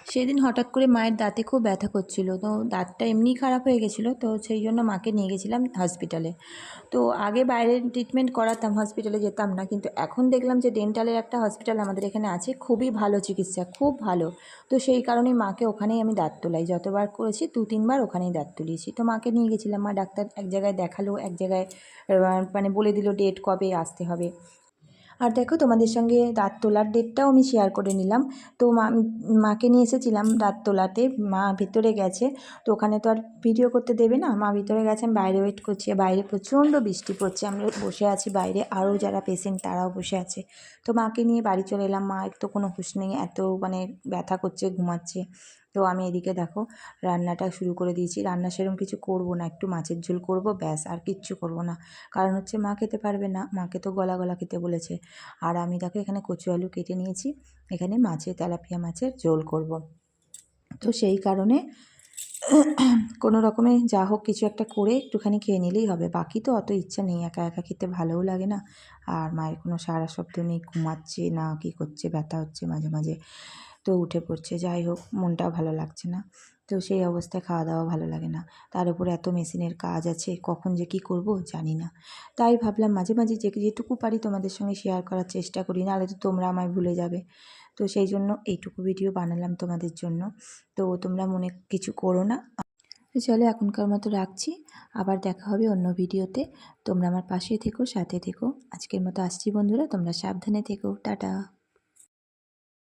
সেদিন হঠাৎ করে মায়ের দাঁতে খুব ব্যথা করছিল, তো দাঁতটা এমনি খারাপ হয়ে গেছিলো, তো সেই জন্য মাকে নিয়ে গেছিলাম হসপিটালে। তো আগে বাইরে ট্রিটমেন্ট করাতাম, হসপিটালে যেতাম না, কিন্তু এখন দেখলাম যে ডেন্টালের একটা হসপিটাল আমাদের এখানে আছে, খুবই ভালো চিকিৎসা, খুব ভালো। তো সেই কারণেই মাকে ওখানেই আমি দাঁত তোলাই, যতবার করেছি 2-3 বার ওখানেই দাঁত তুলিয়েছি। তো মাকে নিয়ে গেছিলাম, মা ডাক্তার এক জায়গায় দেখালো, এক জায়গায় মানে বলে দিল ডেট কবে আসতে হবে। আর দেখো, তোমাদের সঙ্গে দাঁত তোলার ডেটটাও আমি শেয়ার করে নিলাম। তো মাকে নিয়ে এসেছিলাম দাঁত তোলাতে, মা ভিতরে গেছে, তো ওখানে তো আর ভিডিও করতে দেবে না, মা ভিতরে গেছে, আমি বাইরে ওয়েট করছি। বাইরে প্রচণ্ড বৃষ্টি পড়ছে, আমরা বসে আছি বাইরে, আরও যারা পেশেন্ট তারাও বসে আছে। তো মাকে নিয়ে বাড়ি চলে এলাম, মা একটু কোনো হুঁশ নেই, এত মানে ব্যথা করছে, ঘুমাচ্ছে। তো আমি এদিকে দেখো রান্নাটা শুরু করে দিয়েছি। রান্না সেরকম কিছু করব না, একটু মাছের ঝোল করব, ব্যাস, আর কিচ্ছু করব না। কারণ হচ্ছে মা খেতে পারবে না, মাকে তো গলা গলা খেতে বলেছে। আর আমি দেখো এখানে কচু আলু কেটে নিয়েছি, এখানে তেলাপিয়া মাছের ঝোল করব। তো সেই কারণে কোনো রকমে যা হোক কিছু একটা করে একটুখানি খেয়ে নিলেই হবে, বাকি তো অত ইচ্ছা নেই, একা একা খেতে ভালোও লাগে না। আর মায়ের কোনো সারা শব্দ নেই, ঘুমাচ্ছে না কি করছে, ব্যথা হচ্ছে মাঝে মাঝে, তো উঠে পড়ছে, যাই হোক মনটাও ভালো লাগছে না। তো সেই অবস্থায় খাওয়া দাওয়া ভালো লাগে না, তার উপর এত মেশিনের কাজ আছে, কখন যে কী করব জানি না। তাই ভাবলাম মাঝে মাঝে যেটুকু পারি তোমাদের সঙ্গে শেয়ার করার চেষ্টা করি, নাহলে তো তোমরা আমায় ভুলে যাবে। তো সেই জন্য এইটুকু ভিডিও বানালাম তোমাদের জন্য, তো তোমরা মনে কিছু করো না। তো চলো এখনকার মতো রাখছি, আবার দেখা হবে অন্য ভিডিওতে। তোমরা আমার পাশে থেকো, সাথে থেকো। আজকের মতো আসছি বন্ধুরা, তোমরা সাবধানে থেকো, টাটা।